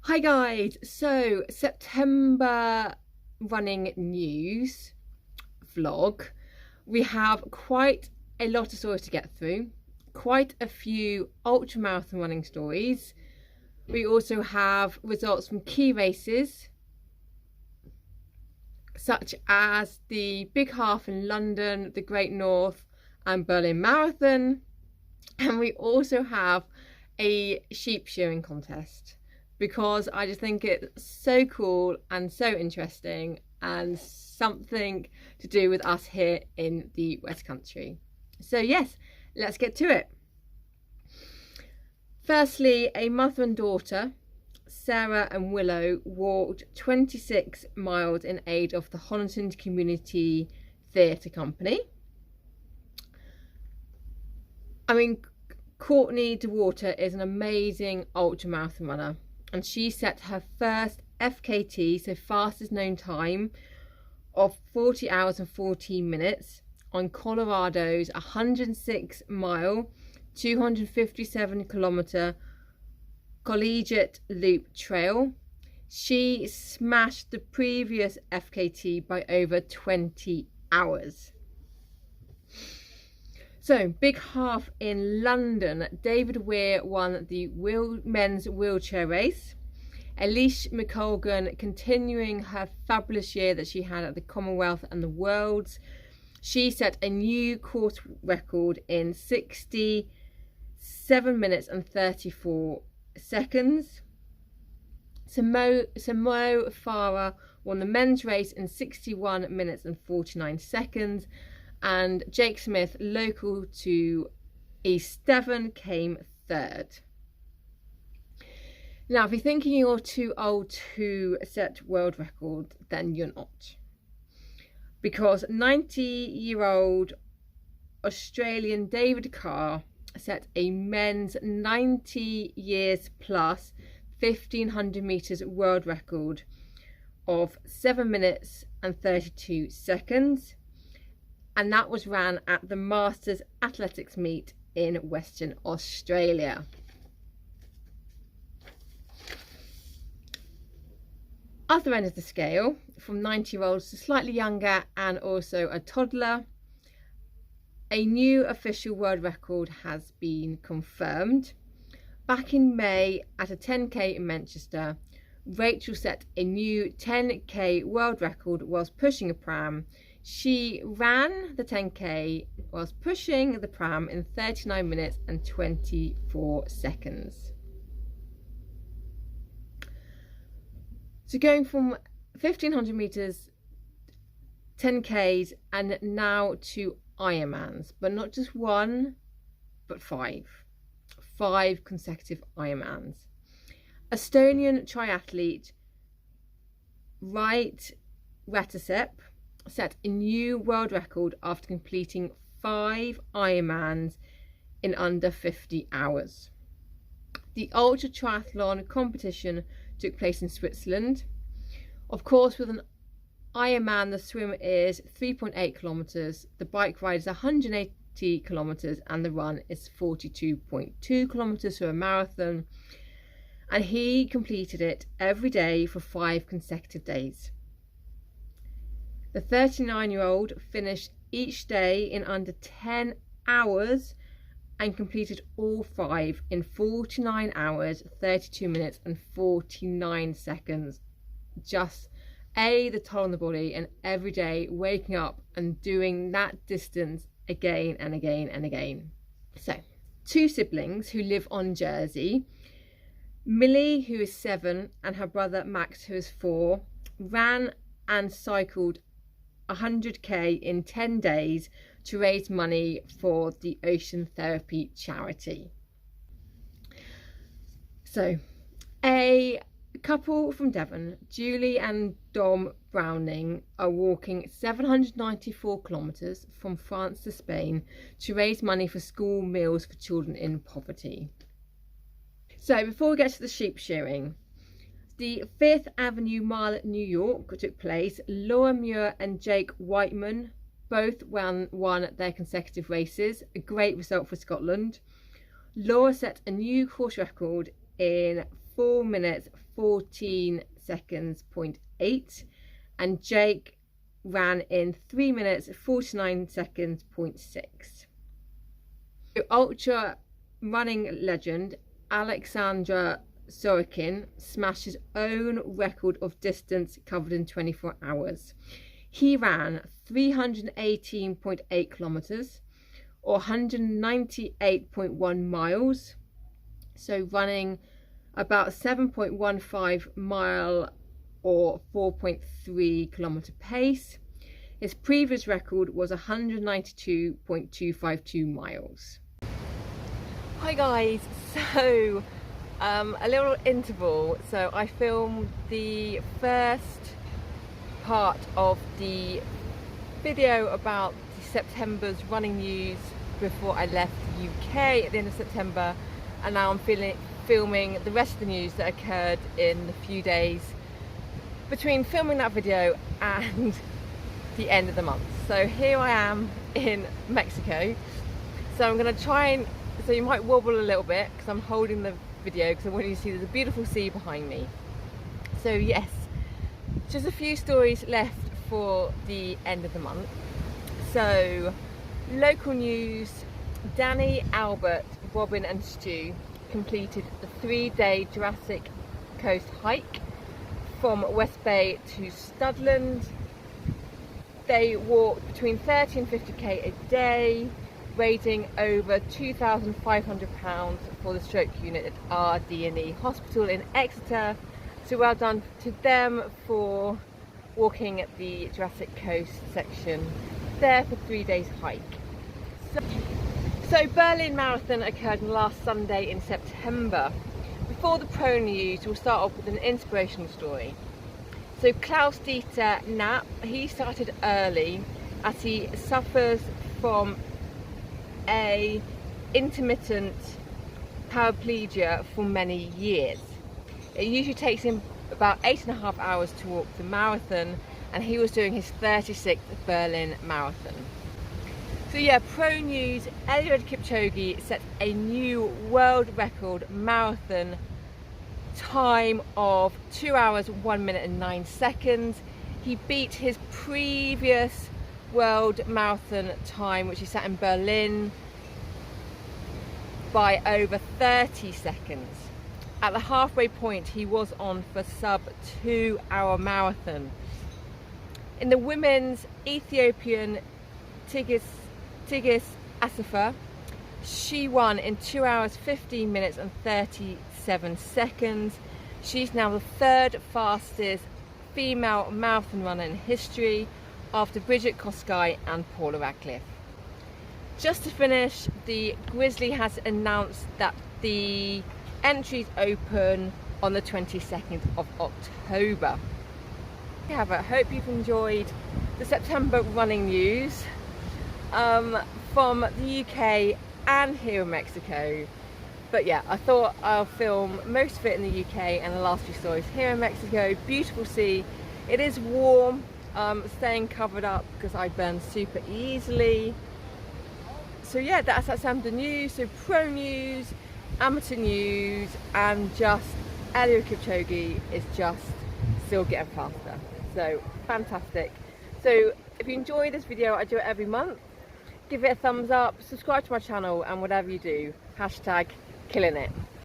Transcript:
Hi guys, so September running news vlog. We have quite a lot of stories to get through, quite a few ultra marathon running stories. We also have results from key races such as the Big Half in London, the Great North and Berlin Marathon, and we also have a sheep shearing contest, because I just think it's so cool and so interesting and something to do with us here in the West Country. So yes, let's get to it. Firstly, a mother and daughter, Sarah and Willow, walked 26 miles in aid of the Honiton Community Theatre Company. I mean, Courtney Dauwalter is an amazing ultramarathon runner, and she set her first FKT, so fastest known time, of 40 hours and 14 minutes on Colorado's 106 mile, 257 kilometer collegiate loop trail. She smashed the previous FKT by over 20 hours. So, Big Half in London, David Weir won the men's wheelchair race. Elise McColgan continuing her fabulous year that she had at the Commonwealth and the Worlds. She set a new course record in 67 minutes and 34 seconds. Samo Farah won the men's race in 61 minutes and 49 seconds. And Jake Smith, local to East Devon, came third. Now, if you're thinking you're too old to set world record, then you're not. Because 90-year-old Australian David Carr set a men's 90 years plus 1500 metres world record of 7 minutes and 32 seconds. And that was ran at the Masters Athletics meet in Western Australia. Other end of the scale, from 90-year-olds to slightly younger and also a toddler, a new official world record has been confirmed. Back in May at a 10k in Manchester, Rachel set a new 10k world record whilst pushing a pram. She ran the 10k whilst pushing the pram in 39 minutes and 24 seconds. So going from 1500 metres, 10ks and now to Ironmans, but not just one, but five consecutive Ironmans. Estonian triathlete Rait Ratasep set a new world record after completing 5 Ironmans in under 50 hours. The ultra triathlon competition took place in Switzerland. Of course, with an Ironman, the swim is 3.8 kilometres, the bike ride is 180 kilometres, and the run is 42.2 kilometres for a marathon. And he completed it every day for 5 consecutive days. The 39-year-old finished each day in under 10 hours and completed all 5 in 49 hours, 32 minutes and 49 seconds. Just the toll on the body, and every day waking up and doing that distance again and again and again. So, 2 siblings who live on Jersey, Millie, who is 7, and her brother Max, who is 4, ran and cycled 100k in 10 days to raise money for the Ocean Therapy charity. So, a couple from Devon, Julie and Dom Browning, are walking 794 kilometres from France to Spain to raise money for school meals for children in poverty. So, before we get to the sheep shearing, the 5th Avenue Mile at New York took place. Laura Muir and Jake Whiteman both won their consecutive races, a great result for Scotland. Laura set a new course record in 4 minutes 14 seconds, 0.8, and Jake ran in 3 minutes 49 seconds, 0.6. Ultra running legend Alexander Sorokin smashed his own record of distance covered in 24 hours. He ran 318.8 kilometers or 198.1 miles, so running about 7.15 mile or 4.3 kilometer pace. His previous record was 192.252 miles. Hi guys, so a little interval. So I filmed the first part of the video about September's running news before I left the UK at the end of September, and now I'm filming the rest of the news that occurred in the few days between filming that video and the end of the month. So here I am in Mexico. So I'm going to try and, so you might wobble a little bit because I'm holding the video because I want you to see there's a beautiful sea behind me. So yes, just a few stories left for the end of the month. So local news, Danny, Albert, Robin and Stu completed the 3-day Jurassic Coast hike from West Bay to Studland. They walked between 30 and 50k a day, raising over £2,500 for the stroke unit at RD&E Hospital in Exeter. So well done to them for walking at the Jurassic Coast section there for 3 days hike. So Berlin Marathon occurred last Sunday in September. Before the pro news, we'll start off with an inspirational story. So Klaus-Dieter Knapp, he started early as he suffers from a intermittent paraplegia for many years. It usually takes him about 8.5 hours to walk the marathon, and he was doing his 36th Berlin Marathon. So yeah, pro news, Eliud Kipchoge set a new world record marathon time of 2 hours, 1 minute and 9 seconds. He beat his previous world marathon time, which he set in Berlin, by over 30 seconds. At the halfway point, he was on for sub 2 hour marathon. In the women's, Ethiopian Tigist Assefa, she won in 2 hours 15 minutes and 37 seconds. She's now the 3rd fastest female marathon runner in history, after Bridget Kosgei and Paula Radcliffe. Just to finish, the Grizzly has announced that the entries open on the 22nd of October. I hope you've enjoyed the September running news from the UK and here in Mexico. But yeah, I thought I'll film most of it in the UK and the last few stories here in Mexico. Beautiful sea. It is warm, staying covered up because I burn super easily. So yeah, that's September news. So pro news, amateur news, and just Eliud Kipchoge is just still getting faster. So fantastic. So if you enjoy this video, I do it every month. Give it a thumbs up, subscribe to my channel, and whatever you do, hashtag killing it.